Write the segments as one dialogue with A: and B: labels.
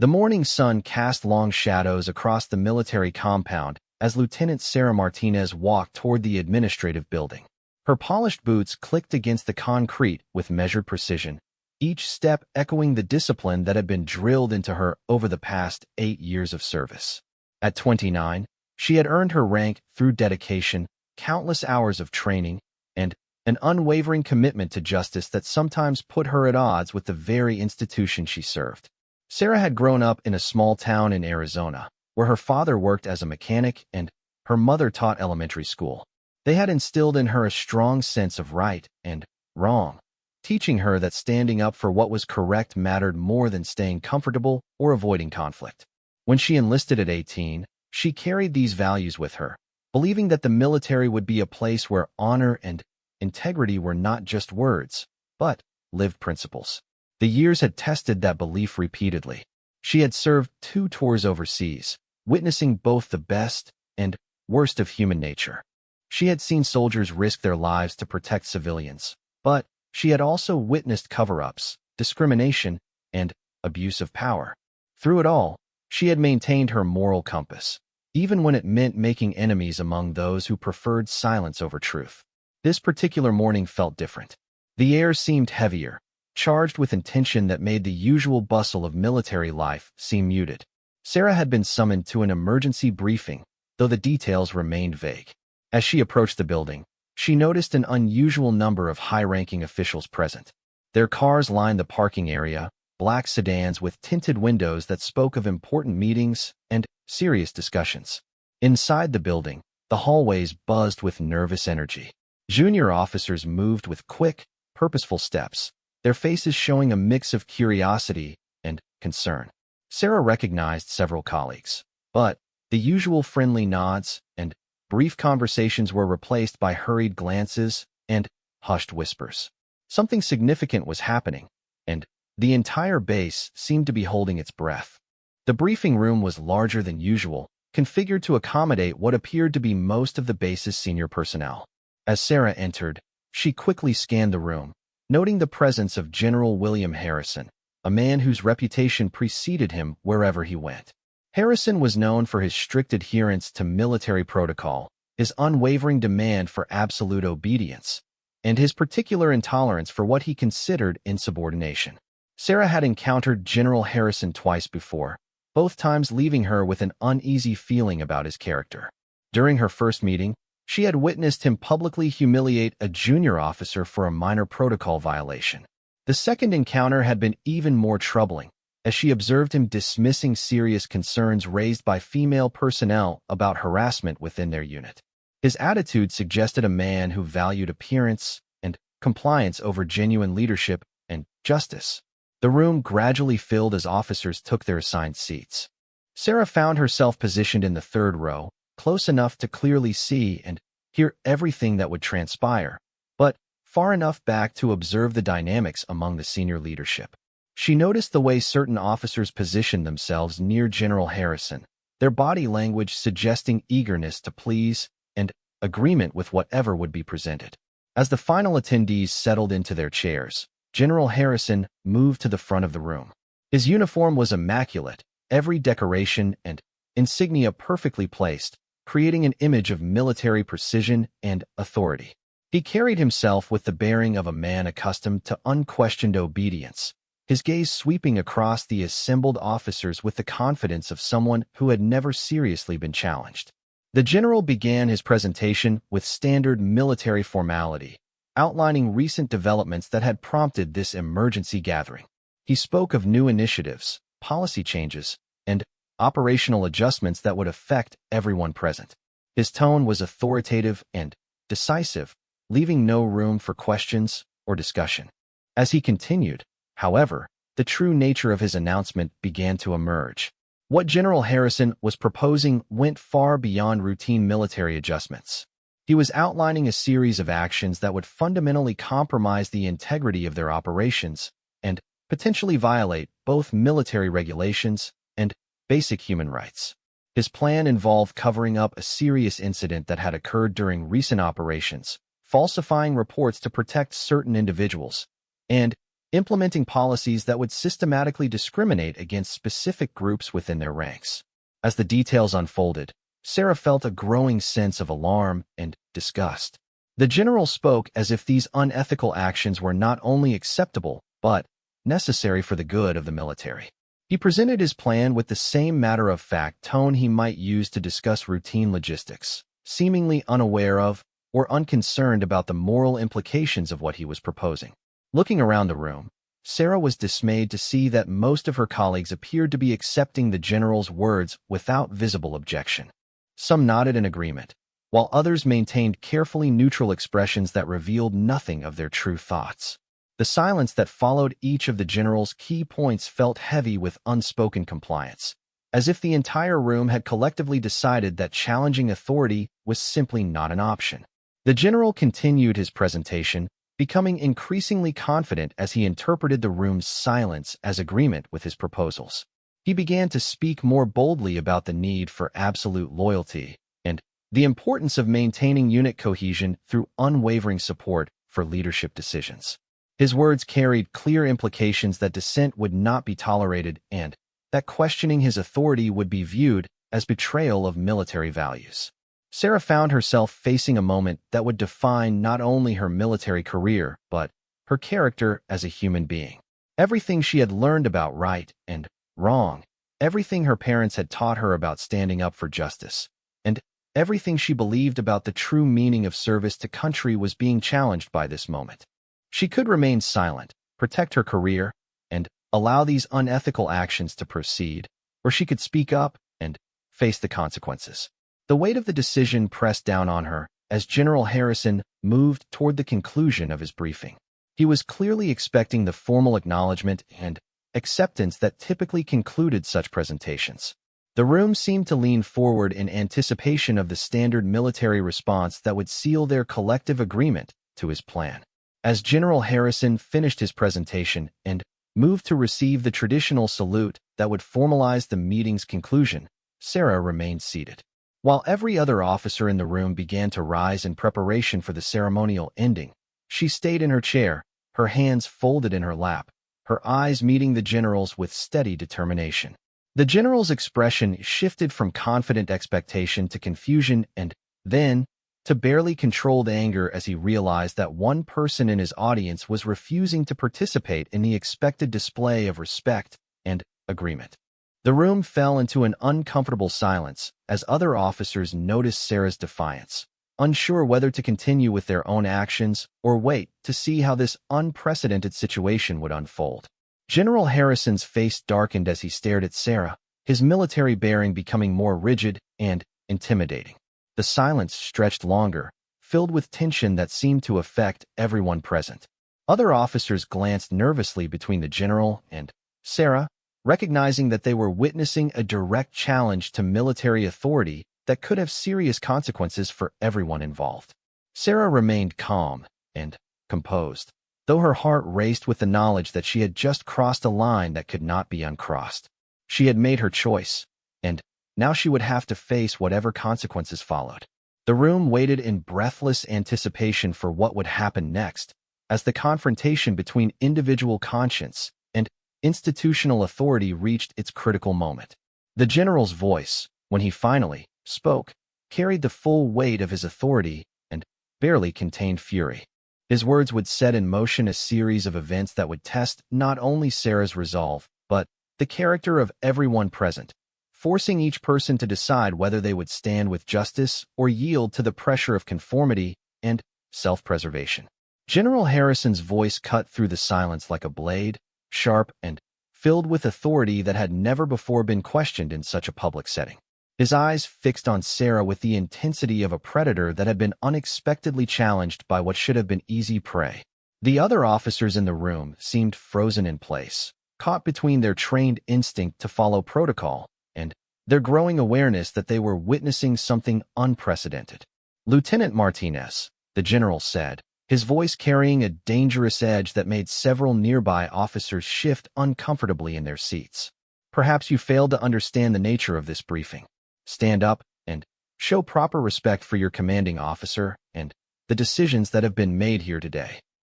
A: The morning sun cast long shadows across the military compound as Lieutenant Sarah Martinez walked toward the administrative building. Her polished boots clicked against the concrete with measured precision, each step echoing the discipline that had been drilled into her over the past 8 years of service. At 29, she had earned her rank through dedication, countless hours of training, and an unwavering commitment to justice that sometimes put her at odds with the very institution she served. Sarah had grown up in a small town in Arizona, where her father worked as a mechanic and her mother taught elementary school. They had instilled in her a strong sense of right and wrong, teaching her that standing up for what was correct mattered more than staying comfortable or avoiding conflict. When she enlisted at 18, she carried these values with her, believing that the military would be a place where honor and integrity were not just words, but lived principles. The years had tested that belief repeatedly. She had served 2 tours overseas, witnessing both the best and worst of human nature. She had seen soldiers risk their lives to protect civilians, but she had also witnessed cover-ups, discrimination, and abuse of power. Through it all, she had maintained her moral compass, even when it meant making enemies among those who preferred silence over truth. This particular morning felt different. The air seemed heavier, charged with intention that made the usual bustle of military life seem muted. Sarah had been summoned to an emergency briefing, though the details remained vague. As she approached the building, she noticed an unusual number of high-ranking officials present. Their cars lined the parking area, black sedans with tinted windows that spoke of important meetings and serious discussions. Inside the building, the hallways buzzed with nervous energy. Junior officers moved with quick, purposeful steps, their faces showing a mix of curiosity and concern. Sarah recognized several colleagues, but the usual friendly nods and brief conversations were replaced by hurried glances and hushed whispers. Something significant was happening, and the entire base seemed to be holding its breath. The briefing room was larger than usual, configured to accommodate what appeared to be most of the base's senior personnel. As Sarah entered, she quickly scanned the room, noting the presence of General William Harrison, a man whose reputation preceded him wherever he went. Harrison was known for his strict adherence to military protocol, his unwavering demand for absolute obedience, and his particular intolerance for what he considered insubordination. Sarah had encountered General Harrison twice before, both times leaving her with an uneasy feeling about his character. During her first meeting, she had witnessed him publicly humiliate a junior officer for a minor protocol violation. The second encounter had been even more troubling, as she observed him dismissing serious concerns raised by female personnel about harassment within their unit. His attitude suggested a man who valued appearance and compliance over genuine leadership and justice. The room gradually filled as officers took their assigned seats. Sarah found herself positioned in the third row, close enough to clearly see and hear everything that would transpire, but far enough back to observe the dynamics among the senior leadership. She noticed the way certain officers positioned themselves near General Harrison, their body language suggesting eagerness to please and agreement with whatever would be presented. As the final attendees settled into their chairs, General Harrison moved to the front of the room. His uniform was immaculate, every decoration and insignia perfectly placed, creating an image of military precision and authority. He carried himself with the bearing of a man accustomed to unquestioned obedience, his gaze sweeping across the assembled officers with the confidence of someone who had never seriously been challenged. The general began his presentation with standard military formality, outlining recent developments that had prompted this emergency gathering. He spoke of new initiatives, policy changes, and operational adjustments that would affect everyone present. His tone was authoritative and decisive, leaving no room for questions or discussion. As he continued, however, the true nature of his announcement began to emerge. What General Harrison was proposing went far beyond routine military adjustments. He was outlining a series of actions that would fundamentally compromise the integrity of their operations and potentially violate both military regulations and basic human rights. His plan involved covering up a serious incident that had occurred during recent operations, falsifying reports to protect certain individuals, and implementing policies that would systematically discriminate against specific groups within their ranks. As the details unfolded, Sarah felt a growing sense of alarm and disgust. The general spoke as if these unethical actions were not only acceptable, but necessary for the good of the military. He presented his plan with the same matter-of-fact tone he might use to discuss routine logistics, seemingly unaware of or unconcerned about the moral implications of what he was proposing. Looking around the room, Sarah was dismayed to see that most of her colleagues appeared to be accepting the general's words without visible objection. Some nodded in agreement, while others maintained carefully neutral expressions that revealed nothing of their true thoughts. The silence that followed each of the general's key points felt heavy with unspoken compliance, as if the entire room had collectively decided that challenging authority was simply not an option. The general continued his presentation, becoming increasingly confident as he interpreted the room's silence as agreement with his proposals. He began to speak more boldly about the need for absolute loyalty and the importance of maintaining unit cohesion through unwavering support for leadership decisions. His words carried clear implications that dissent would not be tolerated and that questioning his authority would be viewed as betrayal of military values. Sarah found herself facing a moment that would define not only her military career, but her character as a human being. Everything she had learned about right and wrong, everything her parents had taught her about standing up for justice, and everything she believed about the true meaning of service to country was being challenged by this moment. She could remain silent, protect her career, and allow these unethical actions to proceed, or she could speak up and face the consequences. The weight of the decision pressed down on her as General Harrison moved toward the conclusion of his briefing. He was clearly expecting the formal acknowledgement and acceptance that typically concluded such presentations. The room seemed to lean forward in anticipation of the standard military response that would seal their collective agreement to his plan. As General Harrison finished his presentation and moved to receive the traditional salute that would formalize the meeting's conclusion, Sarah remained seated. While every other officer in the room began to rise in preparation for the ceremonial ending, she stayed in her chair, her hands folded in her lap, her eyes meeting the general's with steady determination. The general's expression shifted from confident expectation to confusion and then to barely controlled anger as he realized that one person in his audience was refusing to participate in the expected display of respect and agreement. The room fell into an uncomfortable silence as other officers noticed Sarah's defiance, unsure whether to continue with their own actions or wait to see how this unprecedented situation would unfold. General Harrison's face darkened as he stared at Sarah, his military bearing becoming more rigid and intimidating. The silence stretched longer, filled with tension that seemed to affect everyone present. Other officers glanced nervously between the general and Sarah, recognizing that they were witnessing a direct challenge to military authority that could have serious consequences for everyone involved. Sarah remained calm and composed, though her heart raced with the knowledge that she had just crossed a line that could not be uncrossed. She had made her choice, and now she would have to face whatever consequences followed. The room waited in breathless anticipation for what would happen next, as the confrontation between individual conscience and institutional authority reached its critical moment. The general's voice, when he finally spoke, carried the full weight of his authority and barely contained fury. His words would set in motion a series of events that would test not only Sarah's resolve, but the character of everyone present, forcing each person to decide whether they would stand with justice or yield to the pressure of conformity and self-preservation. General Harrison's voice cut through the silence like a blade, sharp and filled with authority that had never before been questioned in such a public setting. His eyes fixed on Sarah with the intensity of a predator that had been unexpectedly challenged by what should have been easy prey. The other officers in the room seemed frozen in place, caught between their trained instinct to follow protocol and their growing awareness that they were witnessing something unprecedented. "Lieutenant Martinez," the general said, his voice carrying a dangerous edge that made several nearby officers shift uncomfortably in their seats. "Perhaps you failed to understand the nature of this briefing. Stand up and show proper respect for your commanding officer and the decisions that have been made here today."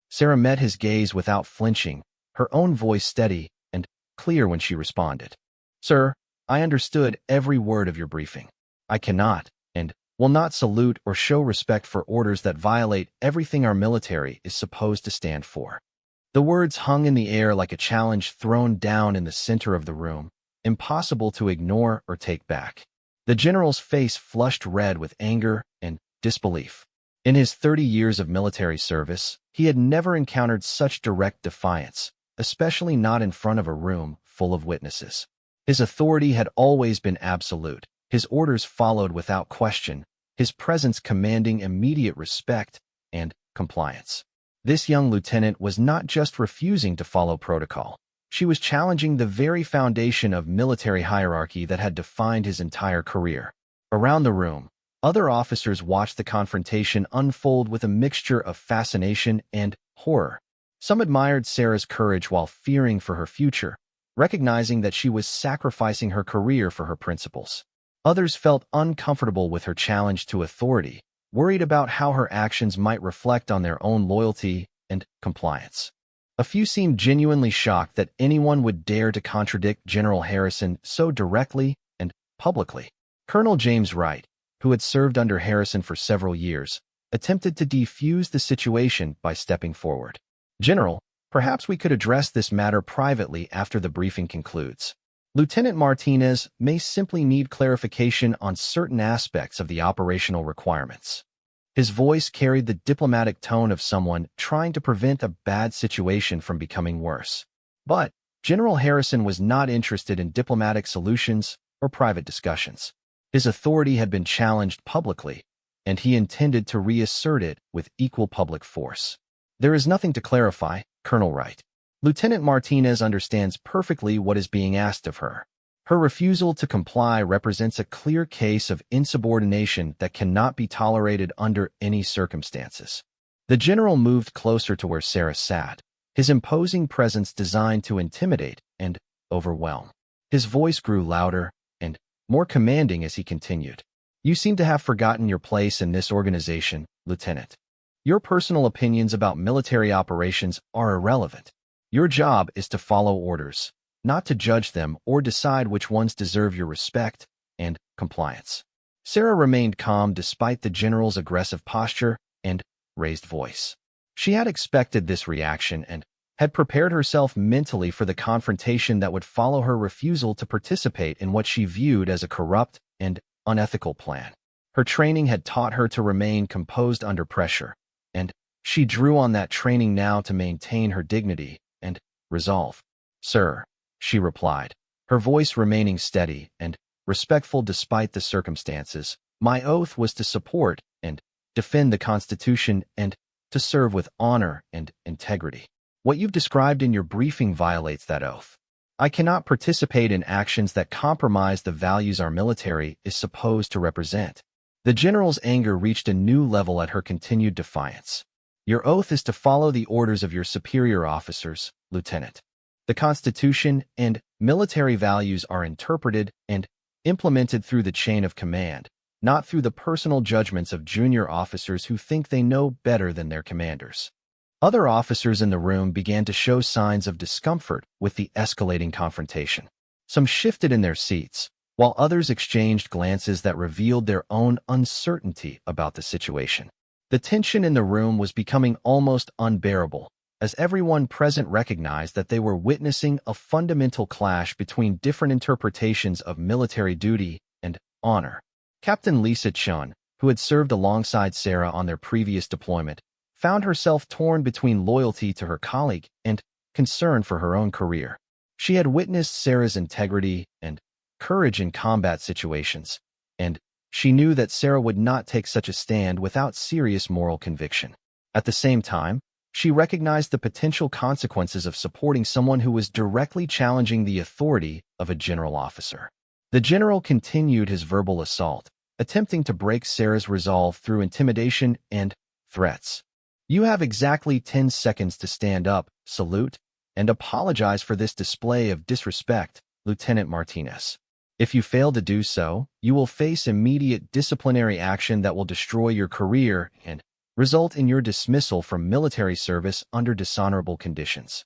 A: Sarah met his gaze without flinching, her own voice steady and clear when she responded. Sir, I understood every word of your briefing. I cannot and will not salute or show respect for orders that violate everything our military is supposed to stand for. The words hung in the air like a challenge thrown down in the center of the room, impossible to ignore or take back. The general's face flushed red with anger and disbelief. In his 30 years of military service, he had never encountered such direct defiance, especially not in front of a room full of witnesses. His authority had always been absolute, his orders followed without question, his presence commanding immediate respect and compliance. This young lieutenant was not just refusing to follow protocol. She was challenging the very foundation of military hierarchy that had defined his entire career. Around the room, other officers watched the confrontation unfold with a mixture of fascination and horror. Some admired Sarah's courage while fearing for her future, recognizing that she was sacrificing her career for her principles. Others felt uncomfortable with her challenge to authority, worried about how her actions might reflect on their own loyalty and compliance. A few seemed genuinely shocked that anyone would dare to contradict General Harrison so directly and publicly. Colonel James Wright, who had served under Harrison for several years, attempted to defuse the situation by stepping forward. General, perhaps we could address this matter privately after the briefing concludes. Lieutenant Martinez may simply need clarification on certain aspects of the operational requirements. His voice carried the diplomatic tone of someone trying to prevent a bad situation from becoming worse. But General Harrison was not interested in diplomatic solutions or private discussions. His authority had been challenged publicly, and he intended to reassert it with equal public force. There is nothing to clarify, Colonel Wright. Lieutenant Martinez understands perfectly what is being asked of her. Her refusal to comply represents a clear case of insubordination that cannot be tolerated under any circumstances. The general moved closer to where Sarah sat, his imposing presence designed to intimidate and overwhelm. His voice grew louder and more commanding as he continued. You seem to have forgotten your place in this organization, Lieutenant. Your personal opinions about military operations are irrelevant. Your job is to follow orders, not to judge them or decide which ones deserve your respect and compliance. Sarah remained calm despite the general's aggressive posture and raised voice. She had expected this reaction and had prepared herself mentally for the confrontation that would follow her refusal to participate in what she viewed as a corrupt and unethical plan. Her training had taught her to remain composed under pressure, and she drew on that training now to maintain her dignity and resolve. Sir, she replied, her voice remaining steady and respectful despite the circumstances, my oath was to support and defend the Constitution and to serve with honor and integrity. What you've described in your briefing violates that oath. I cannot participate in actions that compromise the values our military is supposed to represent. The general's anger reached a new level at her continued defiance. Your oath is to follow the orders of your superior officers, Lieutenant. The Constitution and military values are interpreted and implemented through the chain of command, not through the personal judgments of junior officers who think they know better than their commanders. Other officers in the room began to show signs of discomfort with the escalating confrontation. Some shifted in their seats, while others exchanged glances that revealed their own uncertainty about the situation. The tension in the room was becoming almost unbearable, as everyone present recognized that they were witnessing a fundamental clash between different interpretations of military duty and honor. Captain Lisa Chun, who had served alongside Sarah on their previous deployment, found herself torn between loyalty to her colleague and concern for her own career. She had witnessed Sarah's integrity and courage in combat situations, and she knew that Sarah would not take such a stand without serious moral conviction. At the same time, she recognized the potential consequences of supporting someone who was directly challenging the authority of a general officer. The general continued his verbal assault, attempting to break Sarah's resolve through intimidation and threats. You have exactly 10 seconds to stand up, salute, and apologize for this display of disrespect, Lieutenant Martinez. If you fail to do so, you will face immediate disciplinary action that will destroy your career and result in your dismissal from military service under dishonorable conditions.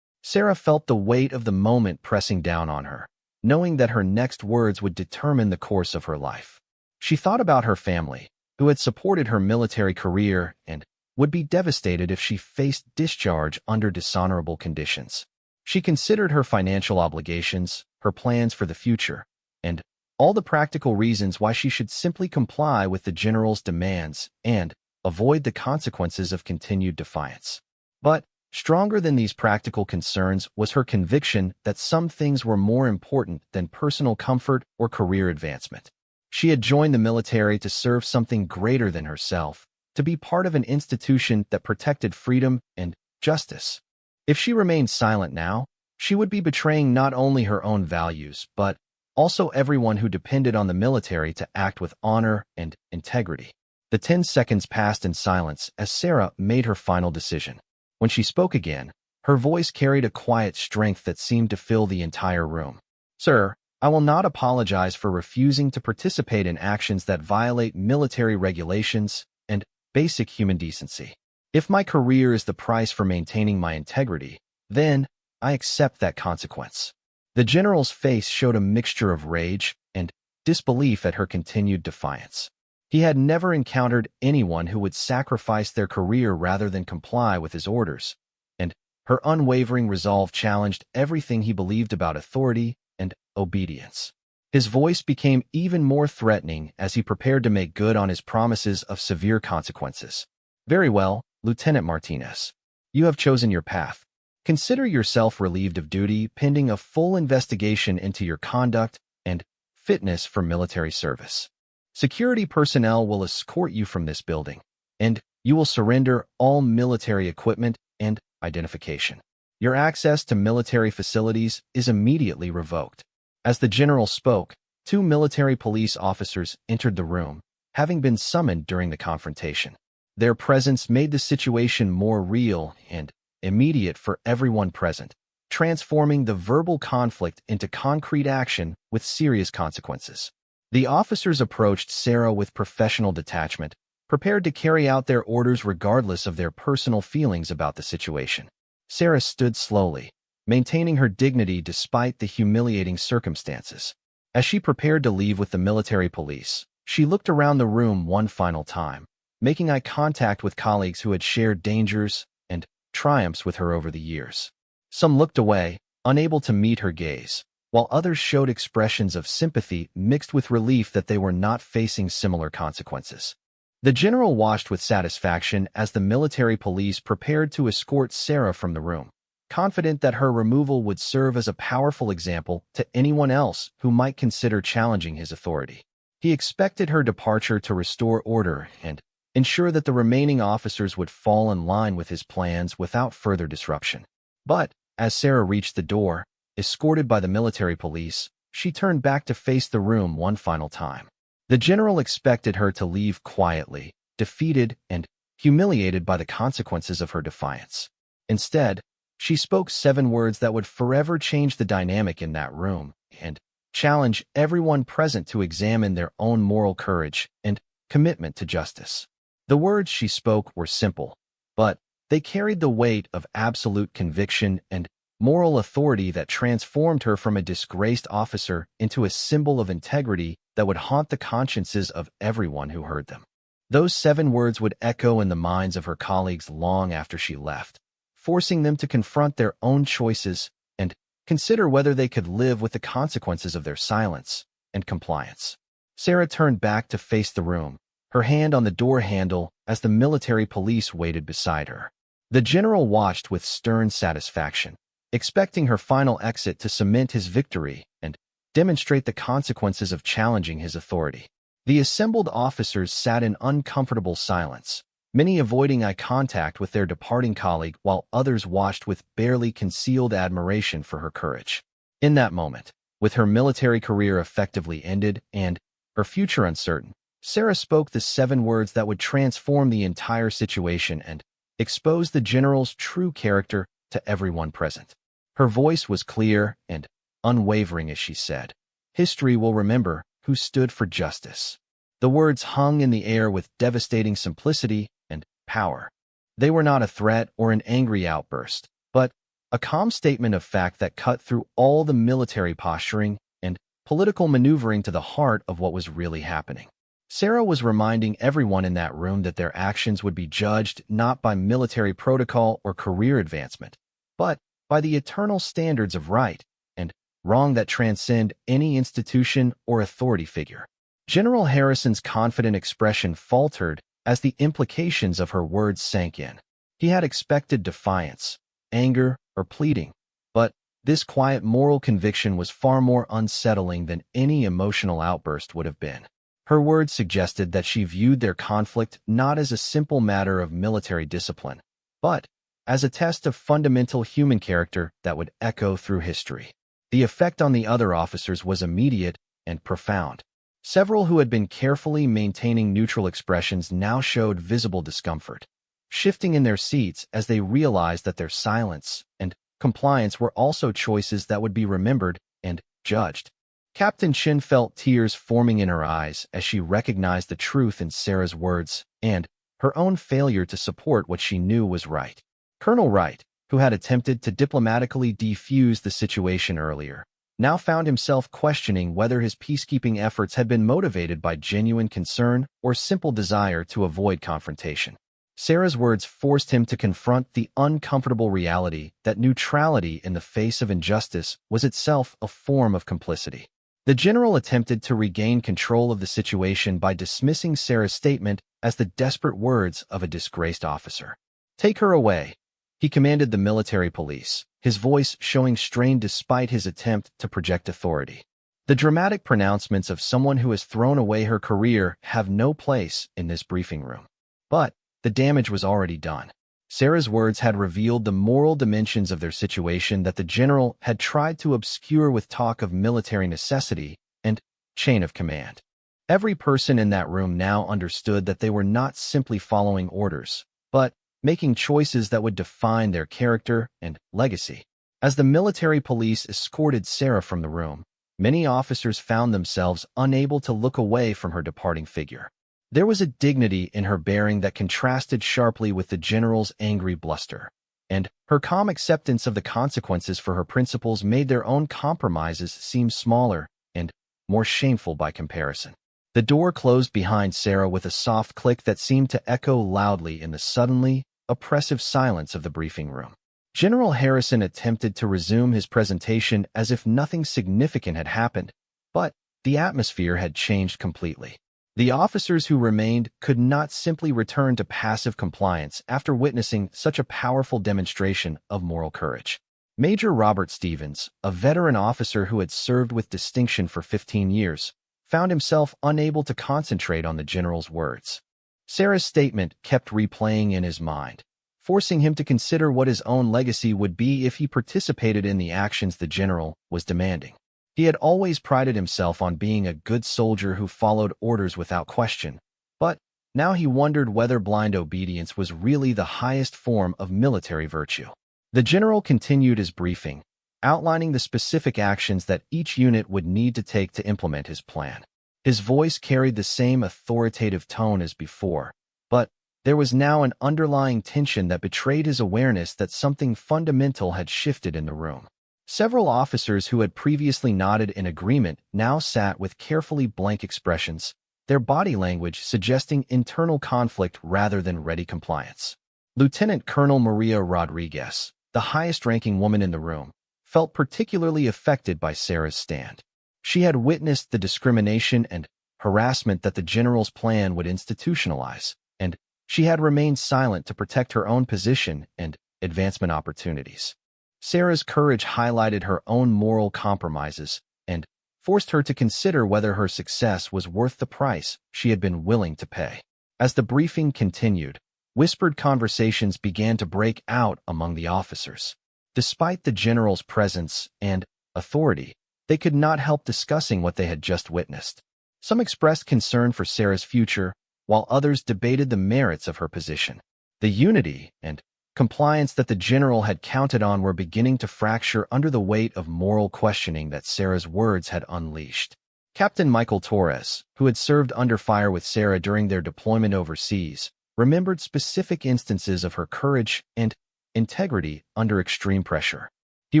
A: Sarah felt the weight of the moment pressing down on her, knowing that her next words would determine the course of her life. She thought about her family, who had supported her military career and would be devastated if she faced discharge under dishonorable conditions. She considered her financial obligations, her plans for the future, and all the practical reasons why she should simply comply with the general's demands and avoid the consequences of continued defiance. But stronger than these practical concerns was her conviction that some things were more important than personal comfort or career advancement. She had joined the military to serve something greater than herself, to be part of an institution that protected freedom and justice. If she remained silent now, she would be betraying not only her own values, but also everyone who depended on the military to act with honor and integrity. The 10 seconds passed in silence as Sarah made her final decision. When she spoke again, her voice carried a quiet strength that seemed to fill the entire room. "Sir, I will not apologize for refusing to participate in actions that violate military regulations and basic human decency. If my career is the price for maintaining my integrity, then I accept that consequence." The general's face showed a mixture of rage and disbelief at her continued defiance. He had never encountered anyone who would sacrifice their career rather than comply with his orders, and her unwavering resolve challenged everything he believed about authority and obedience. His voice became even more threatening as he prepared to make good on his promises of severe consequences. "Very well, Lieutenant Martinez. You have chosen your path. Consider yourself relieved of duty pending a full investigation into your conduct and fitness for military service. Security personnel will escort you from this building, and you will surrender all military equipment and identification. Your access to military facilities is immediately revoked." As the general spoke, 2 military police officers entered the room, having been summoned during the confrontation. Their presence made the situation more real and immediate for everyone present, transforming the verbal conflict into concrete action with serious consequences. The officers approached Sarah with professional detachment, prepared to carry out their orders regardless of their personal feelings about the situation. Sarah stood slowly, maintaining her dignity despite the humiliating circumstances. As she prepared to leave with the military police, she looked around the room one final time, making eye contact with colleagues who had shared dangers and triumphs with her over the years. Some looked away, unable to meet her gaze, while others showed expressions of sympathy mixed with relief that they were not facing similar consequences. The general watched with satisfaction as the military police prepared to escort Sarah from the room, confident that her removal would serve as a powerful example to anyone else who might consider challenging his authority. He expected her departure to restore order and ensure that the remaining officers would fall in line with his plans without further disruption. But as Sarah reached the door, escorted by the military police, she turned back to face the room one final time. The general expected her to leave quietly, defeated and humiliated by the consequences of her defiance. Instead, she spoke 7 words that would forever change the dynamic in that room and challenge everyone present to examine their own moral courage and commitment to justice. The words she spoke were simple, but they carried the weight of absolute conviction and moral authority that transformed her from a disgraced officer into a symbol of integrity that would haunt the consciences of everyone who heard them. Those 7 words would echo in the minds of her colleagues long after she left, forcing them to confront their own choices and consider whether they could live with the consequences of their silence and compliance. Sarah turned back to face the room, her hand on the door handle as the military police waited beside her. The general watched with stern satisfaction, expecting her final exit to cement his victory and demonstrate the consequences of challenging his authority. The assembled officers sat in uncomfortable silence, many avoiding eye contact with their departing colleague while others watched with barely concealed admiration for her courage. In that moment, with her military career effectively ended and her future uncertain, Sarah spoke the 7 words that would transform the entire situation and expose the general's true character to everyone present. Her voice was clear and unwavering as she said, "History will remember who stood for justice." The words hung in the air with devastating simplicity and power. They were not a threat or an angry outburst, but a calm statement of fact that cut through all the military posturing and political maneuvering to the heart of what was really happening. Sarah was reminding everyone in that room that their actions would be judged not by military protocol or career advancement, but by the eternal standards of right and wrong that transcend any institution or authority figure. General Harrison's confident expression faltered as the implications of her words sank in. He had expected defiance, anger, or pleading, but this quiet moral conviction was far more unsettling than any emotional outburst would have been. Her words suggested that she viewed their conflict not as a simple matter of military discipline, but as a test of fundamental human character that would echo through history. The effect on the other officers was immediate and profound. Several who had been carefully maintaining neutral expressions now showed visible discomfort, shifting in their seats as they realized that their silence and compliance were also choices that would be remembered and judged. Captain Chin felt tears forming in her eyes as she recognized the truth in Sarah's words and her own failure to support what she knew was right. Colonel Wright, who had attempted to diplomatically defuse the situation earlier, now found himself questioning whether his peacekeeping efforts had been motivated by genuine concern or simple desire to avoid confrontation. Sarah's words forced him to confront the uncomfortable reality that neutrality in the face of injustice was itself a form of complicity. The general attempted to regain control of the situation by dismissing Sarah's statement as the desperate words of a disgraced officer. "Take her away," he commanded the military police, his voice showing strain despite his attempt to project authority. The dramatic pronouncements of someone who has thrown away her career have no place in this briefing room. But the damage was already done. Sarah's words had revealed the moral dimensions of their situation that the general had tried to obscure with talk of military necessity and chain of command. Every person in that room now understood that they were not simply following orders, but making choices that would define their character and legacy. As the military police escorted Sarah from the room, many officers found themselves unable to look away from her departing figure. There was a dignity in her bearing that contrasted sharply with the general's angry bluster, and her calm acceptance of the consequences for her principles made their own compromises seem smaller and more shameful by comparison. The door closed behind Sarah with a soft click that seemed to echo loudly in the suddenly oppressive silence of the briefing room. General Harrison attempted to resume his presentation as if nothing significant had happened, but the atmosphere had changed completely. The officers who remained could not simply return to passive compliance after witnessing such a powerful demonstration of moral courage. Major Robert Stevens, a veteran officer who had served with distinction for 15 years, found himself unable to concentrate on the general's words. Sarah's statement kept replaying in his mind, forcing him to consider what his own legacy would be if he participated in the actions the general was demanding. He had always prided himself on being a good soldier who followed orders without question, but now he wondered whether blind obedience was really the highest form of military virtue. The general continued his briefing, outlining the specific actions that each unit would need to take to implement his plan. His voice carried the same authoritative tone as before, but there was now an underlying tension that betrayed his awareness that something fundamental had shifted in the room. Several officers who had previously nodded in agreement now sat with carefully blank expressions, their body language suggesting internal conflict rather than ready compliance. Lieutenant Colonel Maria Rodriguez, the highest-ranking woman in the room, felt particularly affected by Sarah's stand. She had witnessed the discrimination and harassment that the general's plan would institutionalize, and she had remained silent to protect her own position and advancement opportunities. Sarah's courage highlighted her own moral compromises and forced her to consider whether her success was worth the price she had been willing to pay. As the briefing continued, whispered conversations began to break out among the officers. Despite the general's presence and authority, they could not help discussing what they had just witnessed. Some expressed concern for Sarah's future, while others debated the merits of her position. The unity and compliance that the general had counted on were beginning to fracture under the weight of moral questioning that Sarah's words had unleashed. Captain Michael Torres, who had served under fire with Sarah during their deployment overseas, remembered specific instances of her courage and integrity under extreme pressure. He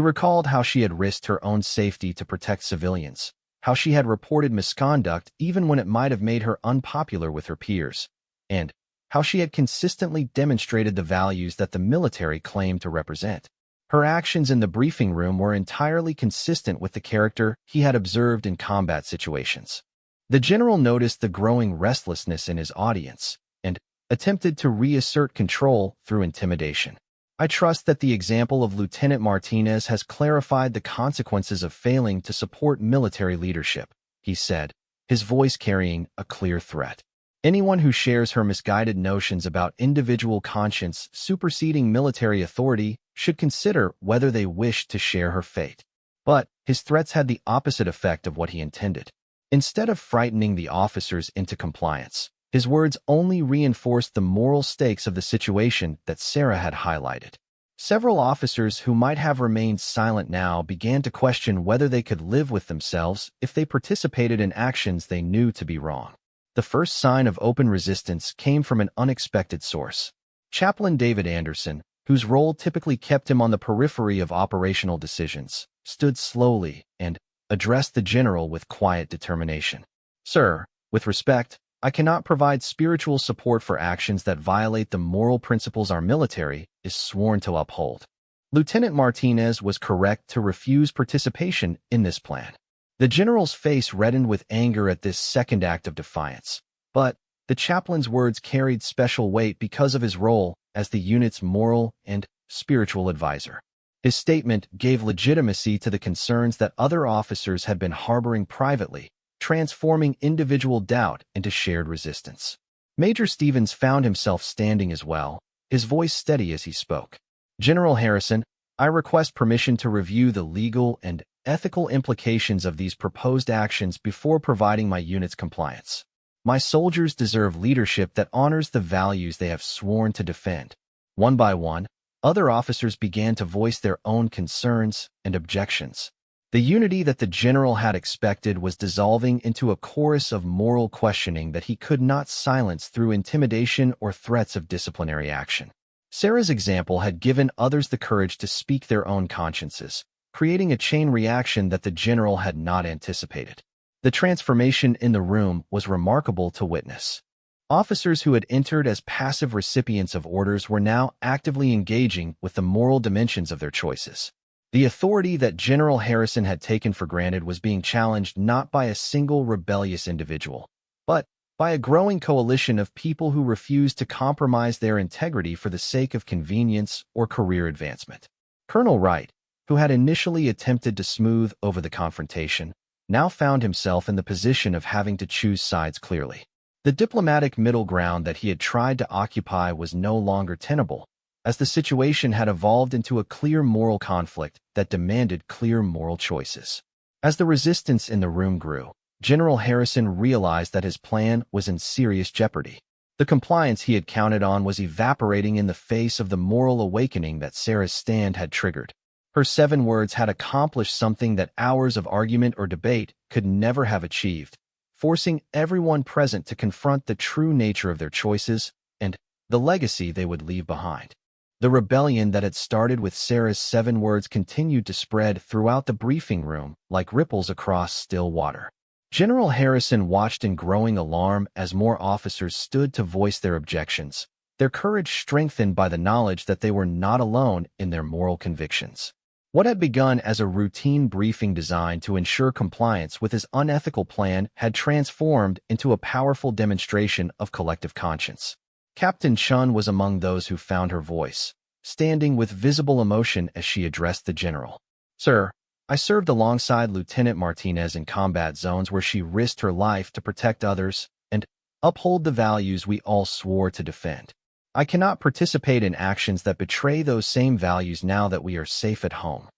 A: recalled how she had risked her own safety to protect civilians, how she had reported misconduct even when it might have made her unpopular with her peers, and how she had consistently demonstrated the values that the military claimed to represent. Her actions in the briefing room were entirely consistent with the character he had observed in combat situations. The general noticed the growing restlessness in his audience and attempted to reassert control through intimidation. I trust that the example of Lieutenant Martinez has clarified the consequences of failing to support military leadership, he said, his voice carrying a clear threat. Anyone who shares her misguided notions about individual conscience superseding military authority should consider whether they wish to share her fate. But his threats had the opposite effect of what he intended. Instead of frightening the officers into compliance, his words only reinforced the moral stakes of the situation that Sarah had highlighted. Several officers who might have remained silent now began to question whether they could live with themselves if they participated in actions they knew to be wrong. The first sign of open resistance came from an unexpected source. Chaplain David Anderson, whose role typically kept him on the periphery of operational decisions, stood slowly and addressed the general with quiet determination. "Sir, with respect, I cannot provide spiritual support for actions that violate the moral principles our military is sworn to uphold." Lieutenant Martinez was correct to refuse participation in this plan. The general's face reddened with anger at this second act of defiance, but the chaplain's words carried special weight because of his role as the unit's moral and spiritual advisor. His statement gave legitimacy to the concerns that other officers had been harboring privately, transforming individual doubt into shared resistance. Major Stevens found himself standing as well, his voice steady as he spoke. "General Harrison, I request permission to review the legal and ethical implications of these proposed actions before providing my unit's compliance. My soldiers deserve leadership that honors the values they have sworn to defend." One by one, other officers began to voice their own concerns and objections. The unity that the general had expected was dissolving into a chorus of moral questioning that he could not silence through intimidation or threats of disciplinary action. Sarah's example had given others the courage to speak their own consciences, creating a chain reaction that the general had not anticipated. The transformation in the room was remarkable to witness. Officers who had entered as passive recipients of orders were now actively engaging with the moral dimensions of their choices. The authority that General Harrison had taken for granted was being challenged not by a single rebellious individual, but by a growing coalition of people who refused to compromise their integrity for the sake of convenience or career advancement. Colonel Wright, who had initially attempted to smooth over the confrontation, now found himself in the position of having to choose sides clearly. The diplomatic middle ground that he had tried to occupy was no longer tenable, as the situation had evolved into a clear moral conflict that demanded clear moral choices. As the resistance in the room grew, General Harrison realized that his plan was in serious jeopardy. The compliance he had counted on was evaporating in the face of the moral awakening that Sarah's stand had triggered. Her 7 words had accomplished something that hours of argument or debate could never have achieved, forcing everyone present to confront the true nature of their choices and the legacy they would leave behind. The rebellion that had started with Sarah's 7 words continued to spread throughout the briefing room like ripples across still water. General Harrison watched in growing alarm as more officers stood to voice their objections, their courage strengthened by the knowledge that they were not alone in their moral convictions. What had begun as a routine briefing designed to ensure compliance with his unethical plan had transformed into a powerful demonstration of collective conscience. Captain Chun was among those who found her voice, standing with visible emotion as she addressed the general. "Sir, I served alongside Lieutenant Martinez in combat zones where she risked her life to protect others and uphold the values we all swore to defend. I cannot participate in actions that betray those same values now that we are safe at home."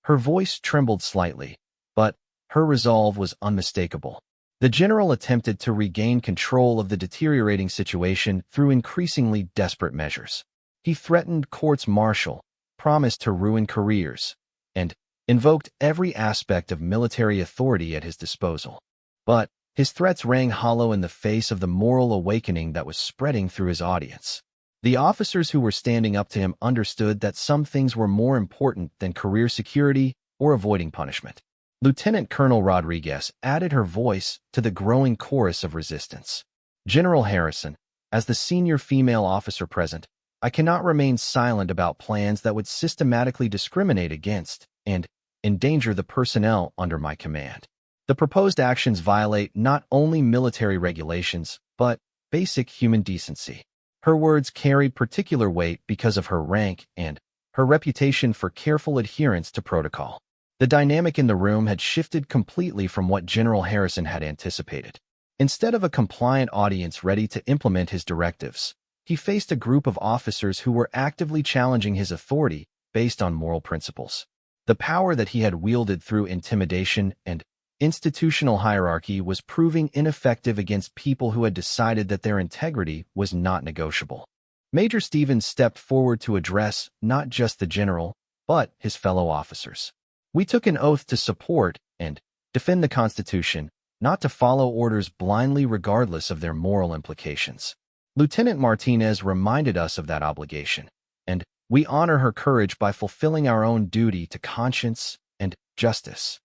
A: Her voice trembled slightly, but her resolve was unmistakable. The general attempted to regain control of the deteriorating situation through increasingly desperate measures. He threatened courts-martial, promised to ruin careers, and invoked every aspect of military authority at his disposal. But his threats rang hollow in the face of the moral awakening that was spreading through his audience. The officers who were standing up to him understood that some things were more important than career security or avoiding punishment. Lieutenant Colonel Rodriguez added her voice to the growing chorus of resistance. General Harrison, as the senior female officer present, I cannot remain silent about plans that would systematically discriminate against and endanger the personnel under my command. The proposed actions violate not only military regulations, but basic human decency. Her words carried particular weight because of her rank and her reputation for careful adherence to protocol. The dynamic in the room had shifted completely from what General Harrison had anticipated. Instead of a compliant audience ready to implement his directives, he faced a group of officers who were actively challenging his authority based on moral principles. The power that he had wielded through intimidation and institutional hierarchy was proving ineffective against people who had decided that their integrity was not negotiable. Major Stevens stepped forward to address not just the general, but his fellow officers. We took an oath to support and defend the Constitution, not to follow orders blindly regardless of their moral implications. Lieutenant Martinez reminded us of that obligation, and we honor her courage by fulfilling our own duty to conscience and justice.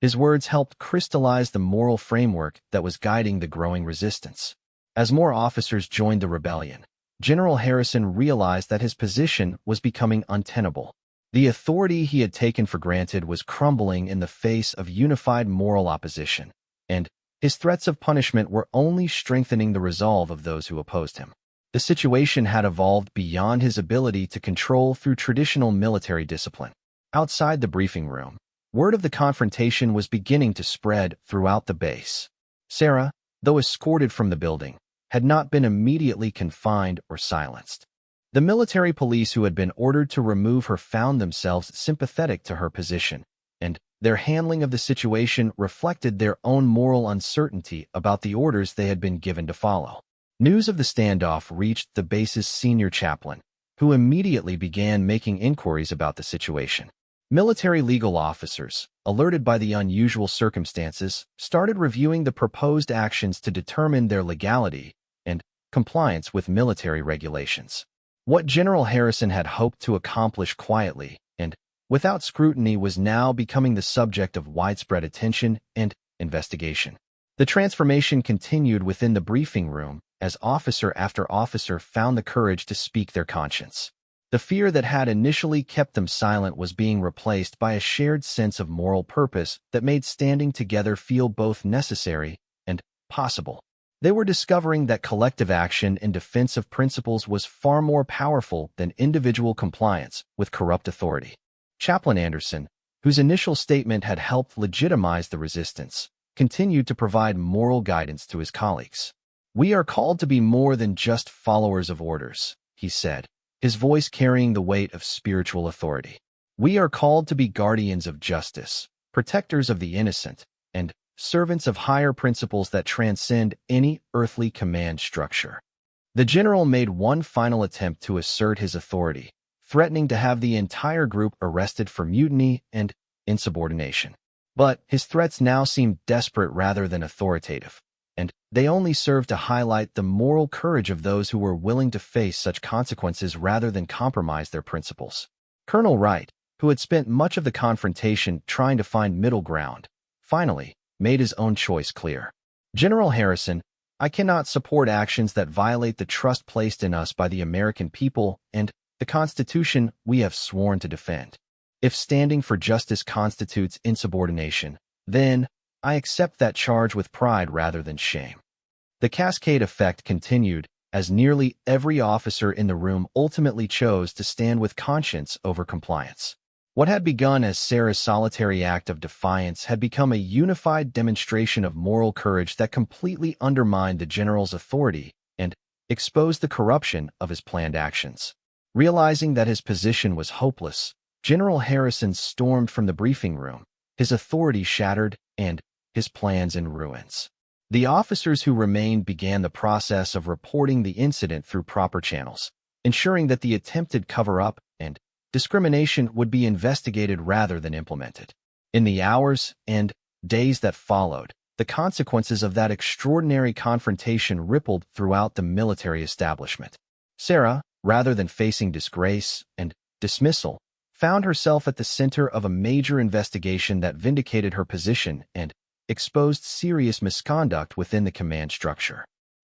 A: His words helped crystallize the moral framework that was guiding the growing resistance. As more officers joined the rebellion, General Harrison realized that his position was becoming untenable. The authority he had taken for granted was crumbling in the face of unified moral opposition, and his threats of punishment were only strengthening the resolve of those who opposed him. The situation had evolved beyond his ability to control through traditional military discipline. Outside the briefing room, word of the confrontation was beginning to spread throughout the base. Sarah, though escorted from the building, had not been immediately confined or silenced. The military police who had been ordered to remove her found themselves sympathetic to her position, and their handling of the situation reflected their own moral uncertainty about the orders they had been given to follow. News of the standoff reached the base's senior chaplain, who immediately began making inquiries about the situation. Military legal officers, alerted by the unusual circumstances, started reviewing the proposed actions to determine their legality and compliance with military regulations. What General Harrison had hoped to accomplish quietly and without scrutiny was now becoming the subject of widespread attention and investigation. The transformation continued within the briefing room as officer after officer found the courage to speak their conscience. The fear that had initially kept them silent was being replaced by a shared sense of moral purpose that made standing together feel both necessary and possible. They were discovering that collective action in defense of principles was far more powerful than individual compliance with corrupt authority. Chaplain Anderson, whose initial statement had helped legitimize the resistance, continued to provide moral guidance to his colleagues. "We are called to be more than just followers of orders," he said, his voice carrying the weight of spiritual authority. "We are called to be guardians of justice, protectors of the innocent, and servants of higher principles that transcend any earthly command structure." The general made one final attempt to assert his authority, threatening to have the entire group arrested for mutiny and insubordination. But his threats now seemed desperate rather than authoritative, and they only served to highlight the moral courage of those who were willing to face such consequences rather than compromise their principles. Colonel Wright, who had spent much of the confrontation trying to find middle ground, finally made his own choice clear. "General Harrison, I cannot support actions that violate the trust placed in us by the American people and the Constitution we have sworn to defend. If standing for justice constitutes insubordination, then I accept that charge with pride rather than shame." The cascade effect continued as nearly every officer in the room ultimately chose to stand with conscience over compliance. What had begun as Sarah's solitary act of defiance had become a unified demonstration of moral courage that completely undermined the general's authority and exposed the corruption of his planned actions. Realizing that his position was hopeless, General Harrison stormed from the briefing room, his authority shattered and his plans in ruins. The officers who remained began the process of reporting the incident through proper channels, ensuring that the attempted cover-up and discrimination would be investigated rather than implemented. In the hours and days that followed, the consequences of that extraordinary confrontation rippled throughout the military establishment. Sarah, rather than facing disgrace and dismissal, found herself at the center of a major investigation that vindicated her position and exposed serious misconduct within the command structure.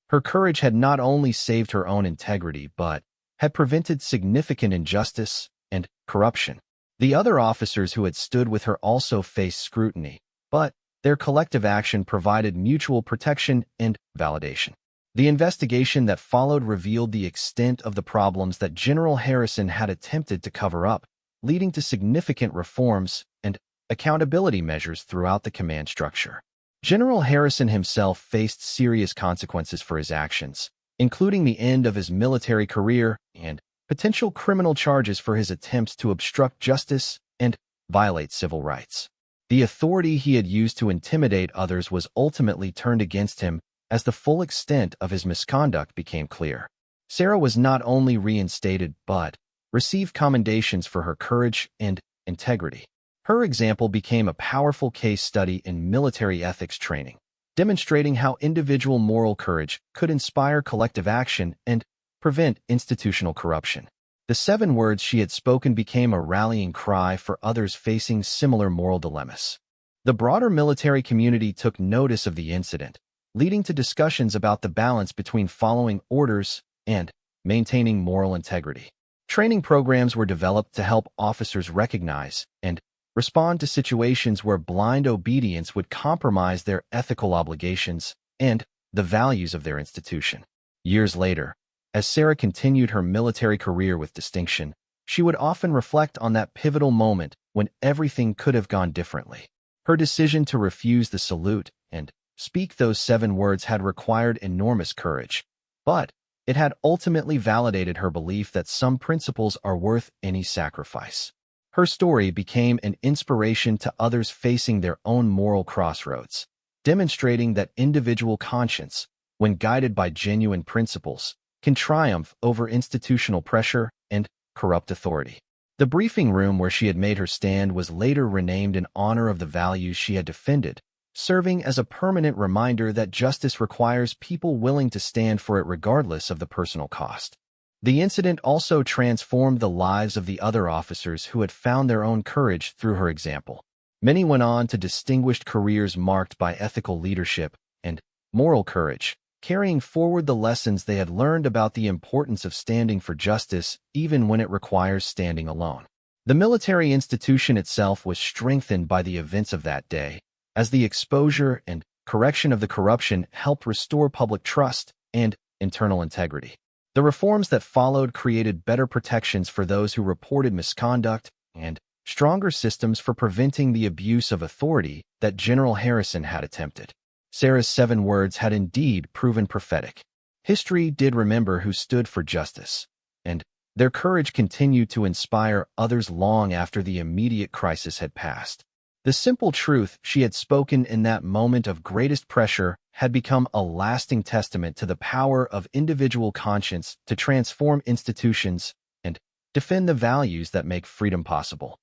A: Her courage had not only saved her own integrity but had prevented significant injustice and corruption. The other officers who had stood with her also faced scrutiny, but their collective action provided mutual protection and validation. The investigation that followed revealed the extent of the problems that General Harrison had attempted to cover up, leading to significant reforms and accountability measures throughout the command structure. General Harrison himself faced serious consequences for his actions, including the end of his military career and potential criminal charges for his attempts to obstruct justice and violate civil rights. The authority he had used to intimidate others was ultimately turned against him as the full extent of his misconduct became clear. Sarah was not only reinstated but received commendations for her courage and integrity. Her example became a powerful case study in military ethics training, demonstrating how individual moral courage could inspire collective action and prevent institutional corruption. The 7 words she had spoken became a rallying cry for others facing similar moral dilemmas. The broader military community took notice of the incident, leading to discussions about the balance between following orders and maintaining moral integrity. Training programs were developed to help officers recognize and respond to situations where blind obedience would compromise their ethical obligations and the values of their institution. Years later, as Sarah continued her military career with distinction, she would often reflect on that pivotal moment when everything could have gone differently. Her decision to refuse the salute and speak those 7 words had required enormous courage, but it had ultimately validated her belief that some principles are worth any sacrifice. Her story became an inspiration to others facing their own moral crossroads, demonstrating that individual conscience, when guided by genuine principles, can triumph over institutional pressure and corrupt authority. The briefing room where she had made her stand was later renamed in honor of the values she had defended, serving as a permanent reminder that justice requires people willing to stand for it regardless of the personal cost. The incident also transformed the lives of the other officers who had found their own courage through her example. Many went on to distinguished careers marked by ethical leadership and moral courage, carrying forward the lessons they had learned about the importance of standing for justice even when it requires standing alone. The military institution itself was strengthened by the events of that day, as the exposure and correction of the corruption helped restore public trust and internal integrity. The reforms that followed created better protections for those who reported misconduct and stronger systems for preventing the abuse of authority that General Harrison had attempted. Sarah's 7 words had indeed proven prophetic. History did remember who stood for justice, and their courage continued to inspire others long after the immediate crisis had passed. The simple truth she had spoken in that moment of greatest pressure had become a lasting testament to the power of individual conscience to transform institutions and defend the values that make freedom possible.